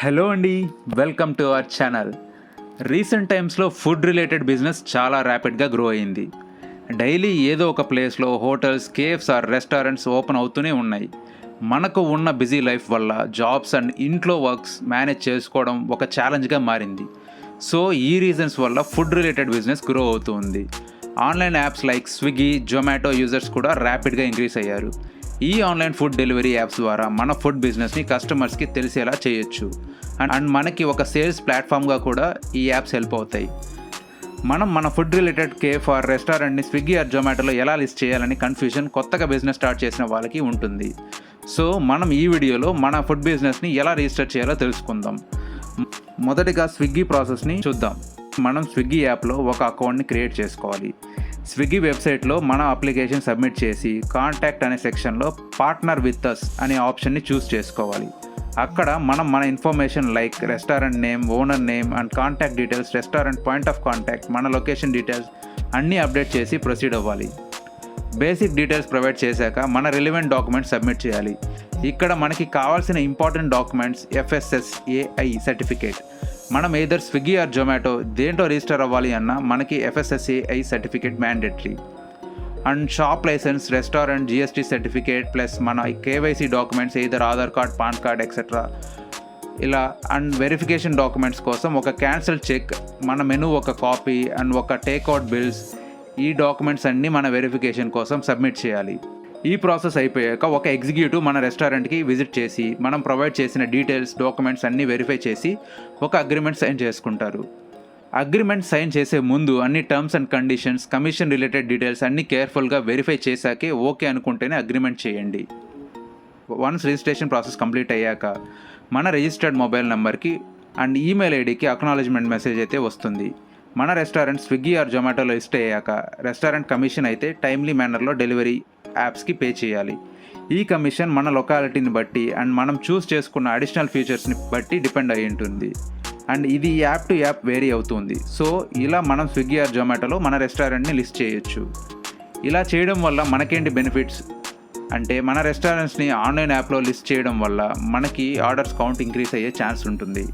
Hello అండి, welcome to our channel. Recent టైమ్స్లో food related business చాలా ర్యాపిడ్గా గ్రో అయింది. డైలీ ఏదో ఒక ప్లేస్లో hotels, cafes or restaurants open అవుతూనే ఉన్నాయి. మనకు ఉన్న బిజీ లైఫ్ వల్ల జాబ్స్ అండ్ ఇంట్లో వర్క్స్ మేనేజ్ చేసుకోవడం ఒక ఛాలెంజ్గా మారింది. సో ఈ రీజన్స్ వల్ల ఫుడ్ రిలేటెడ్ బిజినెస్ గ్రో అవుతూ ఉంది. Online apps like Swiggy, Zomato users కూడా ర్యాపిడ్గా ఇంక్రీస్ అయ్యారు. ఈ ఆన్లైన్ ఫుడ్ డెలివరీ యాప్స్ ద్వారా మన ఫుడ్ బిజినెస్ని కస్టమర్స్కి తెలిసేలా చేయొచ్చు. అండ్ మనకి ఒక సేల్స్ ప్లాట్ఫామ్గా కూడా ఈ యాప్స్ హెల్ప్ అవుతాయి. మనం మన ఫుడ్ రిలేటెడ్ కేఫ్ ఆర్ రెస్టారెంట్ని స్విగ్గీ ఆర్ జొమాటోలో ఎలా లిస్ట్ చేయాలని కన్ఫ్యూజన్ కొత్తగా బిజినెస్ స్టార్ట్ చేసిన వాళ్ళకి ఉంటుంది. సో మనం ఈ వీడియోలో మన ఫుడ్ బిజినెస్ని ఎలా రిజిస్టర్ చేయాలో తెలుసుకుందాం. మొదటిగా స్విగ్గీ ప్రాసెస్ని చూద్దాం. మనం స్విగ్గీ యాప్లో ఒక అకౌంట్ని క్రియేట్ చేసుకోవాలి. స్విగ్గీ వెబ్సైట్లో మన అప్లికేషన్ సబ్మిట్ చేసి కాంటాక్ట్ అనే సెక్షన్లో పార్ట్నర్ విత్ అస్ అనే ఆప్షన్ని చూస్ చేసుకోవాలి. అక్కడ మనం మన information like restaurant name, owner name and contact details, restaurant point of contact, మన లొకేషన్ డీటెయిల్స్ అన్నీ అప్డేట్ చేసి ప్రొసీడ్ అవ్వాలి. బేసిక్ డీటెయిల్స్ ప్రొవైడ్ చేశాక మన రిలవెంట్ డాక్యుమెంట్స్ సబ్మిట్ చేయాలి. ఇక్కడ మనకి కావాల్సిన ఇంపార్టెంట్ డాక్యుమెంట్స్ FSSAI సర్టిఫికేట్. మనం ఏదర్ స్విగ్గీ ఆర్ జొమాటో దేంట్లో రిజిస్టర్ అవ్వాలి అన్నా మనకి FSSAI certificate mandatory. And shop licence, restaurant GST certificate plus మన KYC documents either Aadhaar card, PAN card etcetera ఇలా. అండ్ వెరిఫికేషన్ డాక్యుమెంట్స్ కోసం ఒక క్యాన్సిల్ చెక్, మన మెనూ ఒక కాపీ అండ్ ఒక టేక్అవుట్ బిల్స్. ఈ డాక్యుమెంట్స్ అన్నీ మన వెరిఫికేషన్ కోసం సబ్మిట్ చేయాలి. ఈ ప్రాసెస్ అయిపోయాక ఒక ఎగ్జిక్యూటివ్ మన రెస్టారెంట్కి విజిట్ చేసి మనం ప్రొవైడ్ చేసిన డీటెయిల్స్, డాక్యుమెంట్స్ అన్నీ వెరిఫై చేసి ఒక అగ్రిమెంట్ సైన్ చేసుకుంటారు. అగ్రిమెంట్ సైన్ చేసే ముందు అన్ని terms and conditions, commission related details అన్నీ కేర్ఫుల్గా వెరిఫై చేశాకే ఓకే అనుకుంటేనే అగ్రిమెంట్ చేయండి. వన్స్ రిజిస్ట్రేషన్ ప్రాసెస్ కంప్లీట్ అయ్యాక మన రిజిస్టర్డ్ మొబైల్ నెంబర్కి అండ్ ఈమెయిల్ ఐడికి అక్నాలెడ్జ్మెంట్ మెసేజ్ అయితే వస్తుంది. మన రెస్టారెంట్ స్విగ్గీ ఆర్ జొమాటోలో లిస్ట్ అయ్యాక రెస్టారెంట్ కమిషన్ అయితే టైమ్లీ మేనర్లో డెలివరీ యాప్స్కి పే చేయాలి. ఈ కమిషన్ మన లొకాలిటీని బట్టి అండ్ మనం చూస్ చేసుకున్న అడిషనల్ ఫీచర్స్ని బట్టి డిపెండ్ అయి ఉంటుంది. అండ్ ఇది యాప్ టు యాప్ వేరీ అవుతుంది. సో ఇలా మనం స్విగ్గీ ఆర్ జొమాటోలో మన రెస్టారెంట్ని లిస్ట్ చేయొచ్చు. ఇలా చేయడం వల్ల మనకేంటి బెనిఫిట్స్ అంటే, మన రెస్టారెంట్స్ని ఆన్లైన్ యాప్లో లిస్ట్ చేయడం వల్ల మనకి ఆర్డర్స్ కౌంట్ ఇంక్రీస్ అయ్యే ఛాన్స్ ఉంటుంది.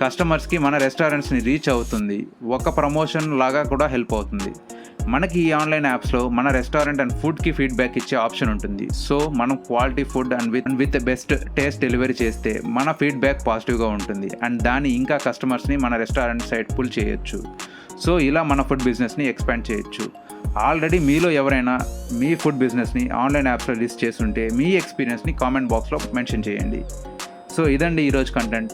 కస్టమర్స్కి మన రెస్టారెంట్స్ని రీచ్ అవుతుంది. ఒక ప్రమోషన్ లాగా కూడా హెల్ప్ అవుతుంది. మనకి ఈ ఆన్లైన్ యాప్స్లో మన రెస్టారెంట్ అండ్ ఫుడ్కి ఫీడ్బ్యాక్ ఇచ్చే ఆప్షన్ ఉంటుంది. సో మనం quality food and with best taste delivery చేస్తే మన ఫీడ్బ్యాక్ పాజిటివ్గా ఉంటుంది. అండ్ దాన్ని ఇంకా కస్టమర్స్ని మన రెస్టారెంట్ సైడ్ పుల్ చేయొచ్చు. సో ఇలా మన ఫుడ్ బిజినెస్ని ఎక్స్పాండ్ చేయొచ్చు. ఆల్రెడీ మీలో ఎవరైనా మీ ఫుడ్ బిజినెస్ని ఆన్లైన్ యాప్స్లో లిస్ట్ చేస్తుంటే మీ ఎక్స్పీరియన్స్ని కామెంట్ బాక్స్లో మెన్షన్ చేయండి. సో ఇదండి ఈరోజు content.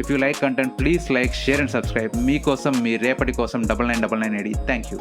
If you like content please like, share and subscribe. మీకోసం, మీ రేపటి కోసం 9999 థ్యాంక్ యూ.